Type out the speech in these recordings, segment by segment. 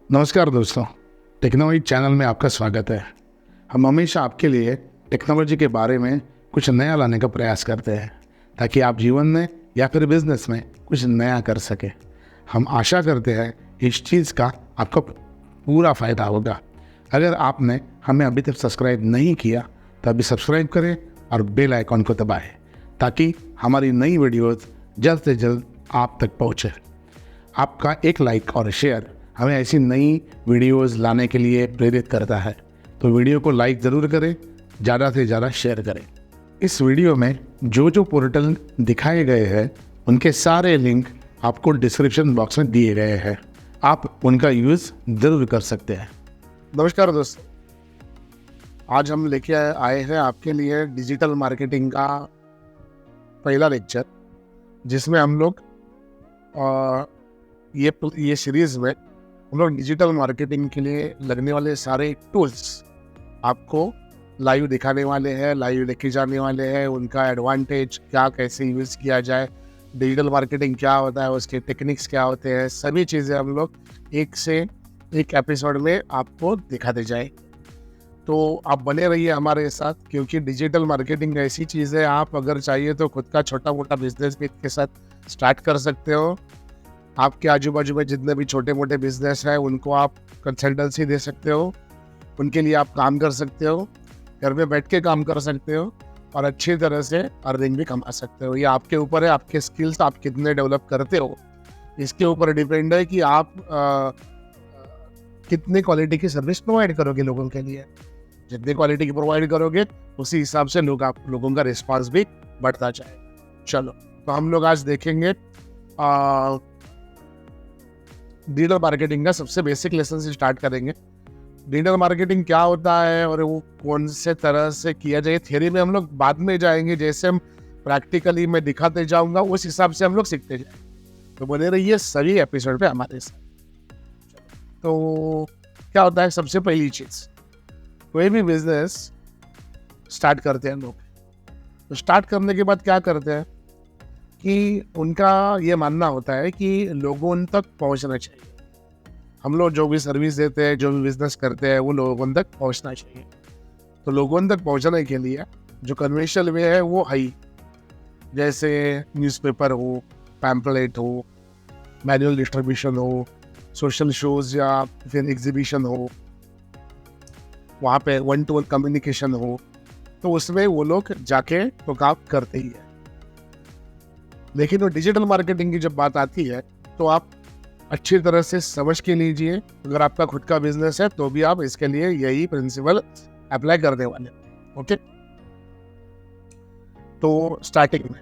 नमस्कार दोस्तों, technology channel में आपका स्वागत है। हम हमेशा आपके लिए टेक्नोलॉजी के बारे में कुछ नया लाने का प्रयास करते हैं ताकि आप जीवन में या फिर बिजनेस में कुछ नया कर सकें। हम आशा करते हैं इस चीज़ का आपको पूरा फ़ायदा होगा। अगर आपने हमें अभी तक सब्सक्राइब नहीं किया तो अभी सब्सक्राइब करें और बेल आइकॉन को दबाएं ताकि हमारी नई वीडियोस जल्द से जल्द आप तक पहुँचे। आपका एक लाइक और शेयर हमें ऐसी नई वीडियोस लाने के लिए प्रेरित करता है, तो वीडियो को लाइक ज़रूर करें, ज़्यादा से ज़्यादा शेयर करें। इस वीडियो में जो पोर्टल दिखाए गए हैं उनके सारे लिंक आपको डिस्क्रिप्शन बॉक्स में दिए गए हैं, आप उनका यूज़ ज़रूर कर सकते हैं। नमस्कार दोस्तों, आज हम लेके आए हैं आपके लिए डिजिटल मार्केटिंग का पहला लेक्चर, जिसमें हम लोग ये सीरीज़ में हम लोग डिजिटल मार्केटिंग के लिए लगने वाले सारे टूल्स आपको लाइव दिखाने वाले हैं, लाइव लेके जाने वाले हैं। उनका एडवांटेज क्या, कैसे यूज़ किया जाए, डिजिटल मार्केटिंग क्या होता है, उसके टेक्निक्स क्या होते हैं, सभी चीज़ें हम लोग एक से एक एपिसोड में आपको दिखाते जाए। तो आप बने रहिए हमारे साथ, क्योंकि डिजिटल मार्केटिंग ऐसी चीज़ है, आप अगर चाहिए तो खुद का छोटा मोटा बिजनेस भी इसके साथ स्टार्ट कर सकते हो। आपके आजू बाजू में जितने भी छोटे मोटे बिजनेस हैं उनको आप कंसल्टेंसी दे सकते हो, उनके लिए आप काम कर सकते हो, घर में बैठ के काम कर सकते हो और अच्छी तरह से अर्निंग भी कमा सकते हो। ये आपके ऊपर है, आपके स्किल्स आप कितने डेवलप करते हो इसके ऊपर डिपेंड है कि आप कितनी क्वालिटी की सर्विस प्रोवाइड करोगे लोगों के लिए। जितनी क्वालिटी की प्रोवाइड करोगे उसी हिसाब से लोगों का रिस्पांस भी बढ़ता जाएगा। चलो, तो हम लोग आज देखेंगे डिजिटल मार्केटिंग का सबसे बेसिक लेसन से स्टार्ट करेंगे। डिजिटल मार्केटिंग क्या होता है और वो कौन से तरह से किया जाए, थ्योरी में हम लोग बाद में जाएंगे, जैसे हम प्रैक्टिकली मैं दिखाते जाऊंगा उस हिसाब से हम लोग सीखते जाएंगे। तो बने रहिए सभी एपिसोड पे हमारे साथ। तो क्या होता है, सबसे पहली चीज़, कोई भी बिजनेस स्टार्ट करते हैं लोग, तो स्टार्ट करने के बाद क्या करते हैं कि उनका ये मानना होता है कि लोगों तक पहुंचना चाहिए। हम लोग जो भी सर्विस देते हैं, जो भी बिजनेस करते हैं, वो लोगों तक पहुंचना चाहिए। तो लोगों तक पहुंचने के लिए जो कन्वेंशनल वे है वो है, जैसे न्यूज़पेपर हो, पैम्पलेट हो, मैनुअल डिस्ट्रीब्यूशन हो, सोशल शोज या फिर एग्जीबिशन हो, वहाँ पे 1-to-1 कम्युनिकेशन हो, तो उसमें वो लोग जाके तो काम करते ही है। लेकिन वो डिजिटल मार्केटिंग की जब बात आती है तो आप अच्छी तरह से समझ के लीजिए। अगर आपका खुद का बिजनेस है तो भी आप इसके लिए यही प्रिंसिपल अप्लाई करने वाले। ओके, तो स्टार्टिंग में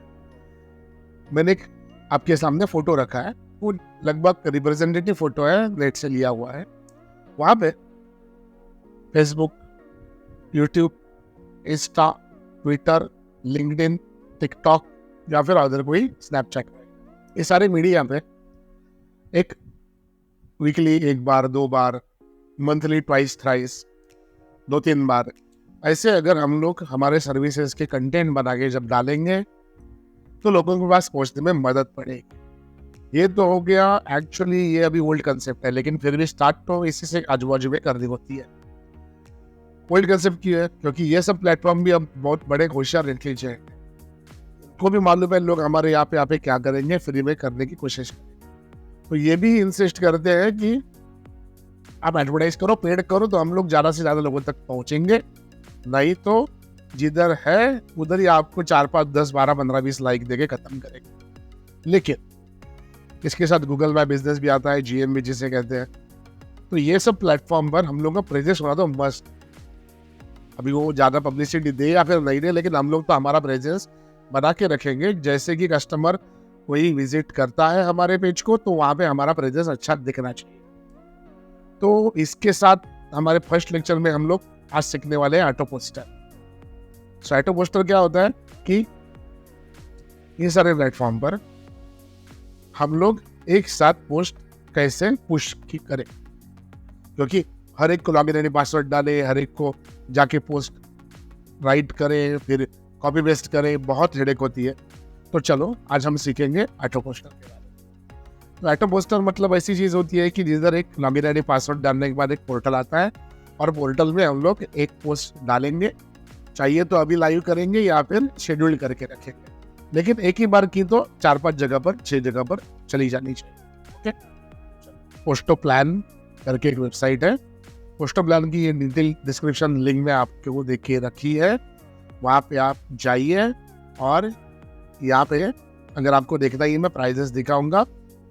मैंने एक आपके सामने फोटो रखा है, वो लगभग रिप्रेजेंटेटिव फोटो है, नेट से लिया हुआ है। वहाँ पे Facebook, YouTube, Insta, Twitter, LinkedIn, TikTok या फिर अदर कोई स्नैपचैट, ये सारे मीडिया पे एक वीकली 1 बार 2 बार, मंथली ट्वाइस थ्राइस 2-3 बार, ऐसे अगर हम लोग हमारे सर्विसेज के कंटेंट बना के जब डालेंगे तो लोगों के पास पहुंचने में मदद पड़ेगी। ये तो हो गया, एक्चुअली ये अभी ओल्ड कंसेप्ट है, लेकिन फिर भी स्टार्ट तो इसी से आजू बाजू में करनी होती है। ओल्ड कंसेप्ट क्यों है? क्योंकि ये सब प्लेटफॉर्म भी अब बहुत बड़े होशियार रख लीजिए, को भी मालूम है लोग हमारे यहाँ पे क्या करेंगे, फ्री में करने की कोशिश करेंगे। तो ये भी इंसिस्ट करते हैं कि आप एडवर्टाइज करो, पेड करो, तो हम लोग ज़्यादा से ज़्यादा लोगों तक पहुँचेंगे। नहीं तो जिधर है उधर ही आपको 4, 5, 10, 12, 15, 20 लाइक देके खत्म करेंगे। लेकिन इसके साथ गूगल माई बिजनेस भी आता है, GMB जिसे कहते हैं। तो ये सब प्लेटफॉर्म पर हम लोग का प्रेजेंस होना तो मस्ट। अभी वो ज़्यादा पब्लिसिटी दे या फिर नहीं दे, लेकिन हम लोग तो हमारा प्रेजेंस बना के रखेंगे। जैसे कि कस्टमर कोई विजिट करता है हमारे पेज को, तो वहाँ पे हमारा प्रेजेंस अच्छा दिखना चाहिए। तो इसके साथ हमारे फर्स्ट लेक्चर में हम लोग आज सीखने वाले हैं ऑटो पोस्टर। सो ऑटो पोस्टर क्या होता है कि ये सारे प्लेटफॉर्म पर हम लोग एक साथ पोस्ट कैसे पुश करें, क्योंकि हर एक को लॉगिन आईडी पासवर्ड डाले, हर एक को जाके पोस्ट राइट करें, फिर कॉपी पेस्ट करें, बहुत हेडेक होती है। तो चलो आज हम सीखेंगे ऑटो पोस्टर के बारे में। तो एटो पोस्टर मतलब ऐसी चीज़ होती है कि जिधर एक लॉगिन आईडी पासवर्ड डालने के बाद एक पोर्टल आता है और पोर्टल में हम लोग एक पोस्ट डालेंगे, चाहिए तो अभी लाइव करेंगे या फिर शेड्यूल करके रखेंगे, लेकिन एक ही बार की तो 4-5 जगह पर 6 जगह पर चली जानी चाहिए। ओके, पोस्टो प्लान करके एक वेबसाइट है, पोस्टो प्लान की ये डिटेल डिस्क्रिप्शन लिंक में आपको देख के रखी है, वहाँ पे आप जाइए और यहाँ पे अगर आपको देखना ही मैं प्राइजेस दिखाऊंगा।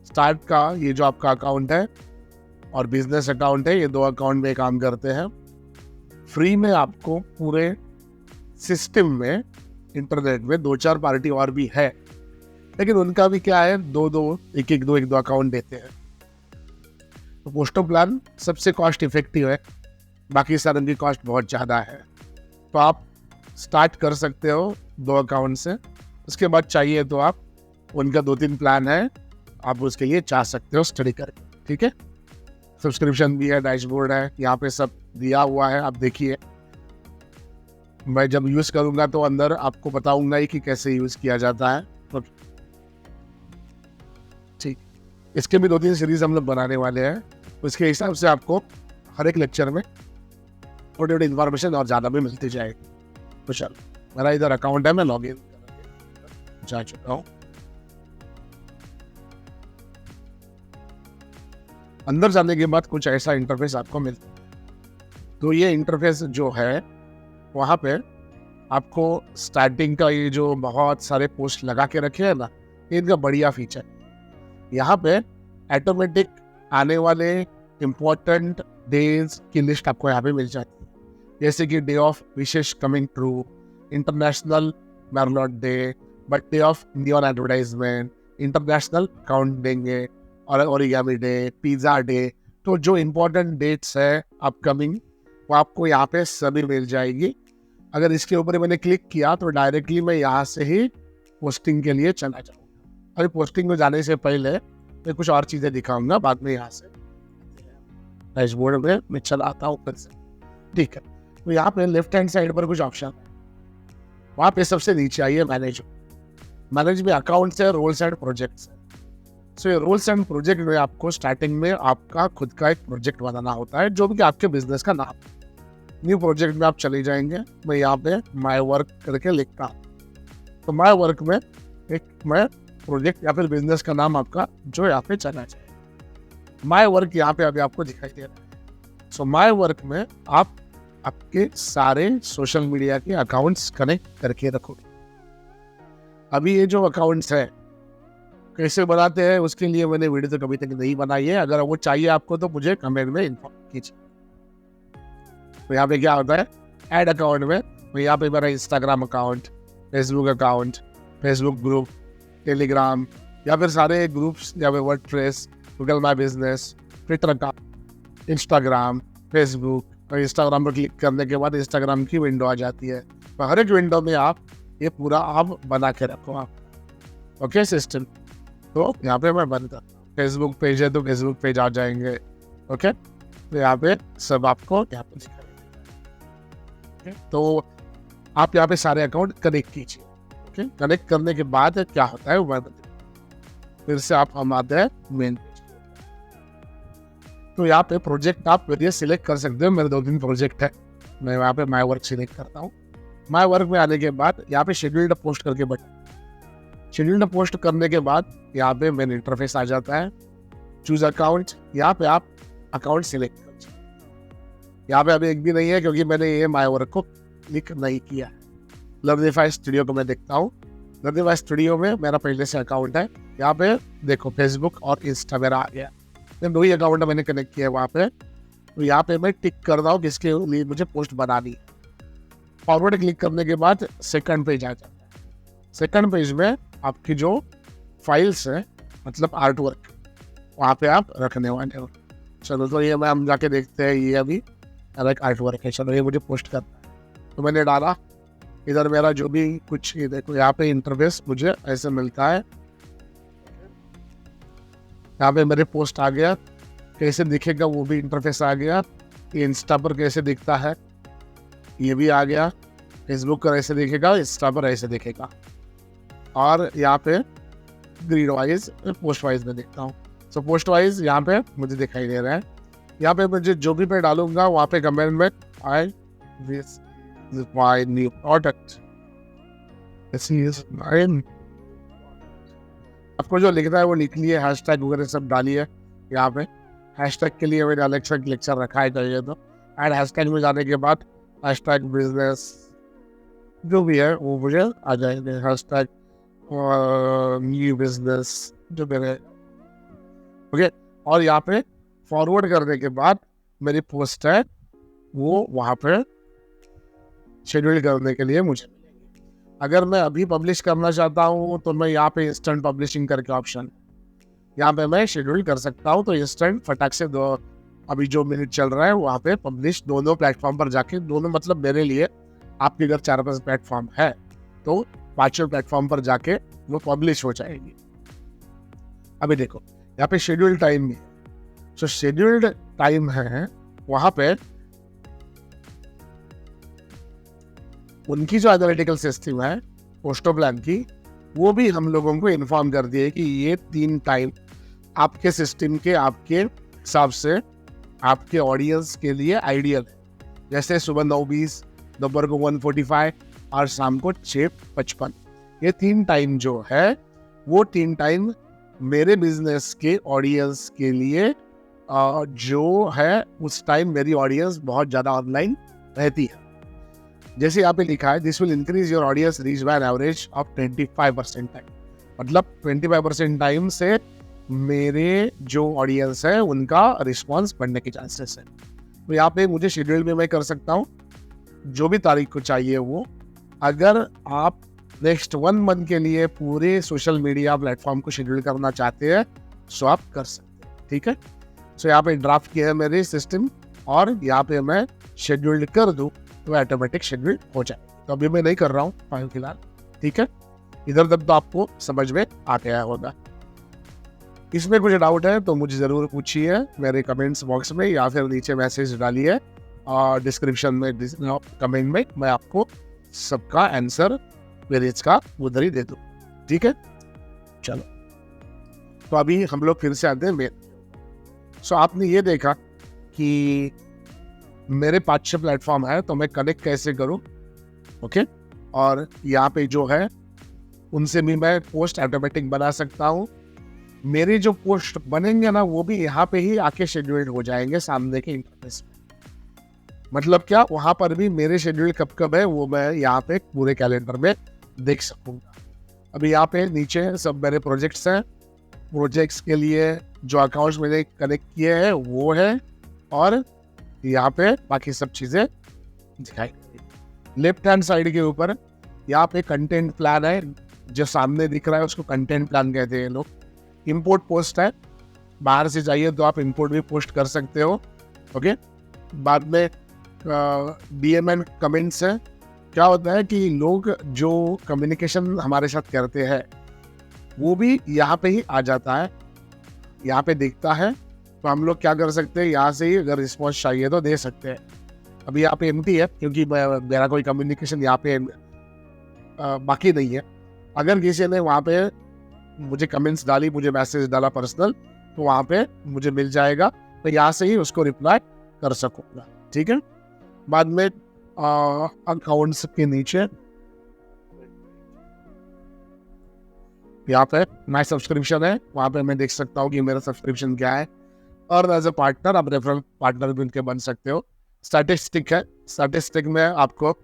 स्टार्ट का ये जो आपका अकाउंट है और बिजनेस अकाउंट है, ये 2 अकाउंट में काम करते हैं। फ्री में आपको पूरे सिस्टम में इंटरनेट में 2-4 पार्टी और भी है, लेकिन उनका भी क्या है, 2-2 1-2 अकाउंट देते हैं। तो पोस्टो प्लान सबसे कॉस्ट इफेक्टिव है, बाकी सारे की कॉस्ट बहुत ज़्यादा है। तो आप स्टार्ट कर सकते हो 2 अकाउंट से, उसके बाद चाहिए तो आप उनका 2-3 प्लान है, आप उसके लिए चाह सकते हो स्टडी करके। ठीक है, सब्सक्रिप्शन भी है, डैशबोर्ड है, यहाँ पे सब दिया हुआ है, आप देखिए। मैं जब यूज़ करूँगा तो अंदर आपको बताऊँगा ही कि कैसे यूज़ किया जाता है। तो ठीक, इसके भी 2-3 सीरीज हम लोग बनाने वाले हैं, उसके हिसाब से आपको हर एक लेक्चर में थोड़ी थोड़ी इन्फॉर्मेशन और ज़्यादा भी मिलती जाएगी। तो चलो, मेरा इधर अकाउंट है, मैं लॉग इन जा चुका हूँ। अंदर जाने के बाद कुछ ऐसा इंटरफेस आपको मिलता है। तो ये इंटरफेस जो है, वहाँ पे आपको स्टार्टिंग का ये जो बहुत सारे पोस्ट लगा के रखे हैं ना, ये इनका बढ़िया फीचर। यहाँ पे ऑटोमेटिक आने वाले इम्पोर्टेंट डेज की लिस्ट आपको यहाँ पे मिल जाती है, जैसे कि डे ऑफ विशेष कमिंग ट्रू, इंटरनेशनल मैरलॉट day, birthday of neon advertisement, international account देंगे और ओरिगामी डे, पिज़्ज़ा डे। तो जो इम्पोर्टेंट डेट्स है अपकमिंग, वो आपको यहाँ पे सभी मिल जाएगी। अगर इसके ऊपर मैंने क्लिक किया तो डायरेक्टली मैं यहाँ से ही पोस्टिंग के लिए चला जाऊँगा। अभी पोस्टिंग में जाने से पहले मैं कुछ और चीज़ें दिखाऊंगा, बाद में यहाँ से डैशबोर्ड में मैं चला आता हूँ फिर से। ठीक है, तो यहाँ पे लेफ्ट हैंड साइड पर कुछ ऑप्शन है, वहाँ पे सबसे नीचे आइए मैनेज में अकाउंट्स है, रोल्स एंड प्रोजेक्ट्स है। सो ये रोल्स एंड प्रोजेक्ट में आपको स्टार्टिंग में आपका खुद का एक प्रोजेक्ट बनाना होता है, जो भी आपके बिजनेस का नाम। न्यू प्रोजेक्ट में आप चले जाएंगे, मैं यहाँ पे माय वर्क करके लिखता हूँ, तो माय वर्क में एक मैं प्रोजेक्ट या फिर बिजनेस का नाम आपका जो यहाँ पे चला जाए। माय वर्क यहाँ पे अभी आपको दिखाई दे रहा है। सो माय वर्क में आप आपके सारे सोशल मीडिया के अकाउंट्स कनेक्ट करके रखोगे। अभी ये जो अकाउंट्स है कैसे बनाते हैं, उसके लिए मैंने वीडियो तो कभी तक नहीं बनाई है, अगर वो चाहिए आपको तो मुझे कमेंट में इन्फॉर्म कीजिए। तो यहाँ पे क्या होता है, ऐड अकाउंट में तो यहाँ पे मेरा Instagram account, Facebook group, Telegram या फिर सारे ग्रुप्स या फिर WordPress, Google my business, Twitter account, Instagram, Facebook. और इंस्टाग्राम पर क्लिक करने के बाद इंस्टाग्राम की विंडो आ जाती है, तो हर एक विंडो में आप ये पूरा आप बना के रखो आप। ओके सिस्टम, तो यहाँ पे मैं बंद करता हूँ। फेसबुक पेज है तो फेसबुक पेज आ जाएंगे। ओके, तो यहाँ पे सब आपको यहाँ पे दिखाई देगा। तो आप यहाँ पे सारे अकाउंट कनेक्ट कीजिए। ओके, कनेक्ट करने के बाद क्या होता है वो फिर से आप हम आते हैं मेन पेज। तो यहाँ पे प्रोजेक्ट आप ये सिलेक्ट कर सकते हो, मेरे 2-3 प्रोजेक्ट है, मैं यहाँ पे माय वर्क सिलेक्ट करता हूँ। माय वर्क में आने के बाद यहाँ पे शेड्यूल्ड पोस्ट करके बटन, शेड्यूल्ड पोस्ट करने के बाद यहाँ पे मेन इंटरफेस आ जाता है। चूज अकाउंट, यहाँ पे आप अकाउंट सिलेक्ट कर, यहाँ पे अभी एक भी नहीं है क्योंकि मैंने ये माय वर्क को क्लिक नहीं किया। लर्निफाई स्टूडियो को मैं देखता हूँ, लर्निफाई स्टूडियो में मेरा पहले से अकाउंट है। यहाँ पे देखो फेसबुक और इंस्टा मेरा आ गया, दो ही अकाउंट मैंने कनेक्ट किया है वहाँ पे। तो यहाँ पे मैं टिक कर रहा हूँ किसके लिए मुझे पोस्ट बनानी है। फॉरवर्ड क्लिक करने के बाद सेकंड पेज आ जाता है। सेकंड पेज में आपकी जो फाइल्स है, मतलब आर्ट वर्क, वहाँ पे आप रखने वाले हो। चलो, तो ये मैं हम जाके देखते हैं। ये अभी एक आर्ट वर्क है, चलो ये मुझे पोस्ट करना है, तो मैंने डाला। इधर मेरा जो भी कुछ, ये देखो यहाँ पे इंटरफेस मुझे ऐसे मिलता है। यहाँ पे मेरे पोस्ट आ गया, कैसे दिखेगा वो भी इंटरफेस आ गया। ये इंस्टा पर कैसे दिखता है ये भी आ गया, फेसबुक पर ऐसे दिखेगा, इंस्टा पर ऐसे दिखेगा। और यहाँ पे ग्रीड वाइज, पोस्ट वाइज में देखता हूँ। सो पोस्ट वाइज यहाँ पे मुझे दिखाई दे रहा है। यहाँ पे मुझे जो भी मैं डालूंगा वहाँ पे कमेंट में आई दिस माय न्यू प्रोडक्ट, आपको जो लिखना है वो लिख लिए, हैशटैग वगैरह सब डालिए। यहाँ पे हैशटैग के लिए मैंने अलग से लेक्चर रखा है चाहिए तो, एंड हैशटैग में जाने के बाद हैशटैग बिजनेस जो भी है वो मुझे आ जाएंगे, हैशटैग न्यू बिजनेस जो मेरे, ओके। और यहाँ पे फॉरवर्ड करने के बाद मेरी पोस्ट है वो वहाँ पे शेड्यूल करने के लिए मुझे, अगर मैं अभी पब्लिश करना चाहता हूँ तो मैं यहाँ पे इंस्टेंट पब्लिशिंग करके ऑप्शन यहाँ पे मैं शेड्यूल कर सकता हूँ। तो इंस्टेंट फटाक से दो, अभी जो मिनट चल रहा है वहाँ पे पब्लिश दोनों प्लेटफॉर्म पर जाके, दोनों मतलब मेरे लिए, आपके अगर 4-5 प्लेटफॉर्म है तो 5 प्लेटफॉर्म पर जाके वो पब्लिश हो जाएगी। अभी देखो यहाँ पे शेड्यूल टाइम में, जो शेड्यूल्ड टाइम है वहाँ पे उनकी जो एनालिटिकल सिस्टम है पोस्टो प्लान की, वो भी हम लोगों को इन्फॉर्म कर दिए कि ये 3 टाइम आपके सिस्टम के, आपके हिसाब से, आपके ऑडियंस के लिए आइडियल है। जैसे सुबह 9:20, दोपहर को 1:45 और शाम को 6:55। ये 3 टाइम जो है वो 3 टाइम मेरे बिजनेस के ऑडियंस के लिए जो है उस टाइम मेरी ऑडियंस बहुत ज़्यादा ऑनलाइन रहती है। जैसे यहाँ पे लिखा है this will increase your audience reach by an average of 25% time, मतलब 25% टाइम से मेरे जो ऑडियंस है उनका रिस्पांस बढ़ने के चांसेस है। तो यहाँ पे मुझे शेड्यूल भी मैं कर सकता हूँ जो भी तारीख को चाहिए वो। अगर आप नेक्स्ट 1 मंथ के लिए पूरे सोशल मीडिया प्लेटफॉर्म को शेड्यूल करना चाहते हैं सो आप कर सकते हैं, ठीक है। सो यहाँ पे ड्राफ्ट किया है मेरे सिस्टम, और यहाँ पे मैं शेड्यूल्ड कर दूँ तो ऑटोमेटिक शेड्यूल हो जाए। तो अभी मैं नहीं कर रहा हूँ फिलहाल, ठीक है। इधर तक तो आपको समझ में आ गया होगा। इसमें कुछ डाउट है तो मुझे ज़रूर पूछिए मेरे कमेंट्स बॉक्स में, या फिर नीचे मैसेज डालिए और डिस्क्रिप्शन में कमेंट में मैं आपको सबका आंसर क्वेरीज का उधर ही दे दूँ, ठीक है। चलो तो अभी हम लोग फिर से आते हैं मेन। सो आपने ये देखा कि मेरे 5-6 प्लेटफॉर्म है तो मैं कनेक्ट कैसे करूं, ओके। और यहाँ पे जो है उनसे भी मैं पोस्ट ऑटोमेटिक बना सकता हूँ। मेरे जो पोस्ट बनेंगे ना वो भी यहाँ पे ही आके शेड्यूल्ड हो जाएंगे सामने के इंटरफेस में। मतलब क्या, वहाँ पर भी मेरे शेड्यूल कब कब है वो मैं यहाँ पे पूरे कैलेंडर में देख सकूँगा। अभी यहाँ पे नीचे सब मेरे प्रोजेक्ट्स हैं, प्रोजेक्ट्स के लिए जो अकाउंट्स मैंने कनेक्ट किए हैं वो है, और यहाँ पे बाकी सब चीज़ें दिखाई। लेफ्ट हैंड साइड के ऊपर यहाँ पे कंटेंट प्लान है, जो सामने दिख रहा है उसको कंटेंट प्लान कहते हैं लोग। इंपोर्ट पोस्ट है, बाहर से चाहिए तो आप इंपोर्ट भी पोस्ट कर सकते हो, ओके। बाद में डीएम कमेंट्स है। क्या होता है कि लोग जो कम्युनिकेशन हमारे साथ करते हैं वो भी यहाँ पे ही आ जाता है, यहाँ पे दिखता है। तो हम लोग क्या कर सकते हैं, यहाँ से ही अगर रिस्पॉन्स चाहिए तो दे सकते हैं। अभी यहाँ पे एम्प्टी है क्योंकि मेरा कोई कम्युनिकेशन यहाँ पे बाकी नहीं है। अगर किसी ने वहाँ पे मुझे कमेंट्स डाली, मुझे मैसेज डाला पर्सनल, तो वहाँ पे मुझे मिल जाएगा, तो यहाँ से ही उसको रिप्लाई कर सकूँगा, ठीक है। बाद में अकाउंट्स के नीचे यहाँ पे माई सब्सक्रिप्शन है, वहाँ पे मैं देख सकता हूँ कि मेरा सब्सक्रिप्शन क्या है। और एज ए पार्टनर आप रेफरल पार्टनर भी उनके बन सकते हो। स्टैटिस्टिक है, स्टैटिस्टिक में आपको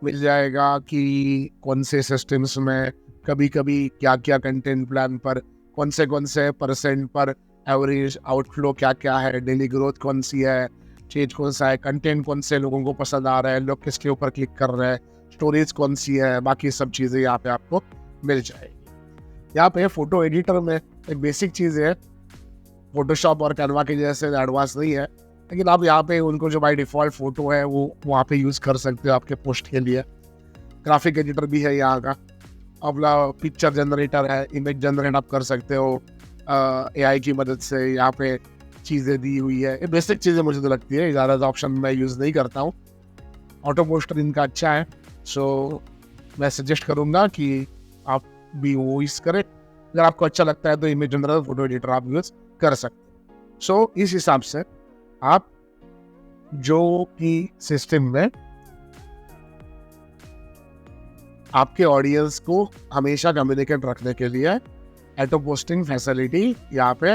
मिल जाएगा कि कौन से सिस्टम्स में कभी कभी क्या क्या कंटेंट प्लान पर कौन से परसेंट पर एवरेज आउटफ्लो क्या क्या है, डेली ग्रोथ कौन सी है, चेंज कौन सा है, कंटेंट कौन से लोगों को पसंद आ रहा है, लोग किसके ऊपर क्लिक कर रहे हैं, स्टोरेज कौन सी है, बाकी सब चीज़ें यहाँ पे आपको मिल जाएगी। यहाँ पे फोटो एडिटर में एक बेसिक चीज़ है, फोटोशॉप और कैनवा के जैसे एडवांस नहीं है, लेकिन आप यहाँ पे उनको जो बाय डिफ़ॉल्ट फोटो है वो वहाँ पे यूज़ कर सकते हो आपके पोस्ट के लिए। ग्राफिक एडिटर भी है यहाँ का, अपना पिक्चर जनरेटर है, इमेज जनरेट आप कर सकते हो एआई की मदद से। यहाँ पे चीज़ें दी हुई है, ये बेसिक चीज़ें मुझे तो लगती है, ज़्यादा ऑप्शन मैं यूज़ नहीं करता हूँ। ऑटो पोस्टर इनका अच्छा है, सो मैं सजेस्ट करूँगा कि आप भी वो यूज़ करें। अगर आपको अच्छा लगता है तो इमेज जनरेटर फोटो एडिटर आप यूज़ कर सकते। सो इस हिसाब से आप जो कि सिस्टम में आपके ऑडियंस को हमेशा कम्युनिकेट रखने के लिए ऑटो पोस्टिंग फैसिलिटी यहाँ पे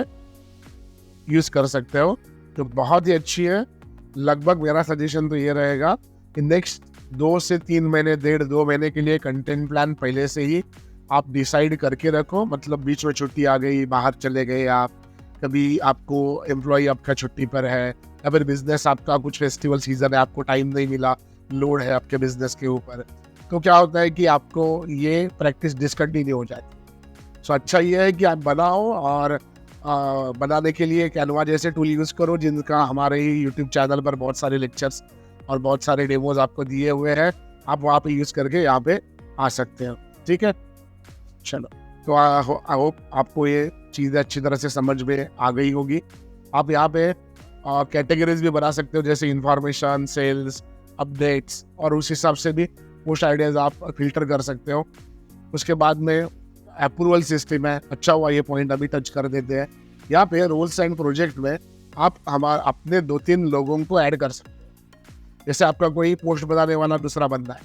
यूज कर सकते हो, जो बहुत ही अच्छी है। लगभग मेरा सजेशन तो ये रहेगा कि नेक्स्ट 2 से 3 महीने, 1.5-2 महीने के लिए कंटेंट प्लान पहले से ही आप डिसाइड करके रखो। मतलब बीच में छुट्टी आ गई, बाहर चले गए आप, कभी आपको एम्प्लॉय आपका छुट्टी पर है, या फिर बिजनेस आपका कुछ फेस्टिवल सीजन है, आपको टाइम नहीं मिला, लोड है आपके बिजनेस के ऊपर, तो क्या होता है कि आपको ये प्रैक्टिस डिसकंटिन्यू हो जाती। सो अच्छा ये है कि आप बनाओ, और बनाने के लिए कैनवा जैसे टूल यूज़ करो, जिनका हमारे ही यूट्यूब चैनल पर बहुत सारे लेक्चर्स और बहुत सारे डेमोज आपको दिए हुए हैं। आप वहाँ पे यूज़ करके यहाँ पे आ सकते हो। ठीक है, चलो, तो आई होप आपको ये चीज़ें अच्छी तरह से समझ में आ गई होगी। आप यहाँ पे कैटेगरीज भी बना सकते हो, जैसे इंफॉर्मेशन, सेल्स, अपडेट्स, और उस हिसाब से भी पोस्ट आइडियाज़ आप फिल्टर कर सकते हो। उसके बाद में अप्रूवल सिस्टम है। अच्छा हुआ ये पॉइंट अभी टच कर देते हैं। यहाँ पे रोल्स एंड प्रोजेक्ट में आप अपने 2-3 लोगों को ऐड कर सकते हो। जैसे आपका कोई पोस्ट बनाने वाला दूसरा बंदा है,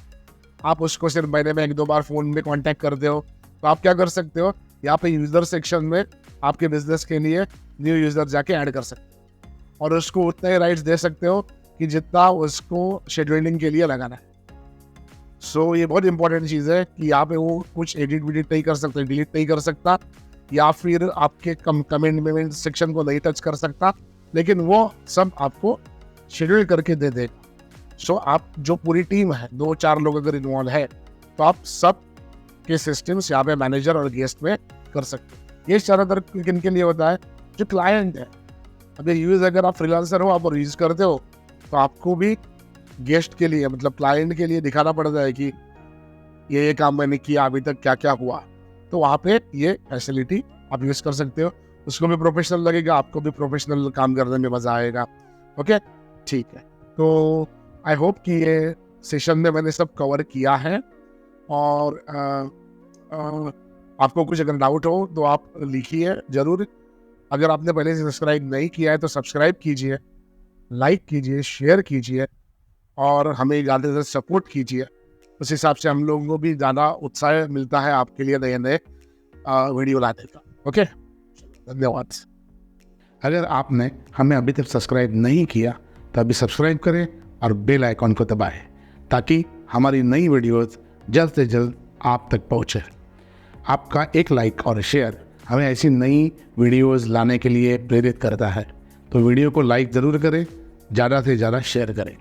आप उसको सिर्फ महीने में 1-2 बार फ़ोन में कॉन्टैक्ट करते हो, तो आप क्या कर सकते हो, यहाँ पे यूज़र सेक्शन में आपके बिजनेस के लिए न्यू यूज़र जाके ऐड कर सकते हो, और उसको उतने ही राइट्स दे सकते हो कि जितना उसको शेड्यूलिंग के लिए लगाना है। सो ये बहुत इंपॉर्टेंट चीज़ है कि यहाँ पे वो कुछ एडिट विडिट नहीं कर सकता, डिलीट नहीं कर सकता, या फिर आपके कमेंट सेक्शन को नहीं टच कर सकता, लेकिन वो सब आपको शेड्यूल करके दे देगा। सो आप जो पूरी टीम है, 2-4 लोग अगर इन्वॉल्व है, तो आप सब के सिस्टम्स यहाँ पे मैनेजर और गेस्ट में कर सकते हैं। ये ज़्यादातर किन के लिए होता है, जो क्लाइंट है। अगर यूज़ अगर आप फ्रीलांसर हो, आप और यूज़ करते हो, तो आपको भी गेस्ट के लिए, मतलब क्लाइंट के लिए दिखाना पड़ता है कि ये काम मैंने किया, अभी तक क्या क्या हुआ। तो वहाँ पे ये फैसिलिटी आप यूज़ कर सकते हो। उसको भी प्रोफेशनल लगेगा, आपको भी प्रोफेशनल काम करने में मज़ा आएगा। ओके, ठीक है। तो आई होप कि ये सेशन में मैंने सब कवर किया है, और आपको कुछ अगर डाउट हो तो आप लिखिए ज़रूर। अगर आपने पहले से सब्सक्राइब नहीं किया है तो सब्सक्राइब कीजिए, लाइक कीजिए, शेयर कीजिए, और हमें ज़्यादा से सपोर्ट कीजिए। उस हिसाब से हम लोगों को भी ज़्यादा उत्साह मिलता है आपके लिए नए वीडियो लाने का। ओके, धन्यवाद। अगर आपने हमें अभी तक सब्सक्राइब नहीं किया तो अभी सब्सक्राइब करें और बेल आइकॉन को दबाएं, ताकि हमारी नई वीडियोस जल्द से जल्द आप तक पहुंचे। आपका एक लाइक और शेयर हमें ऐसी नई वीडियोस लाने के लिए प्रेरित करता है। तो वीडियो को लाइक ज़रूर करें, ज़्यादा से ज़्यादा शेयर करें।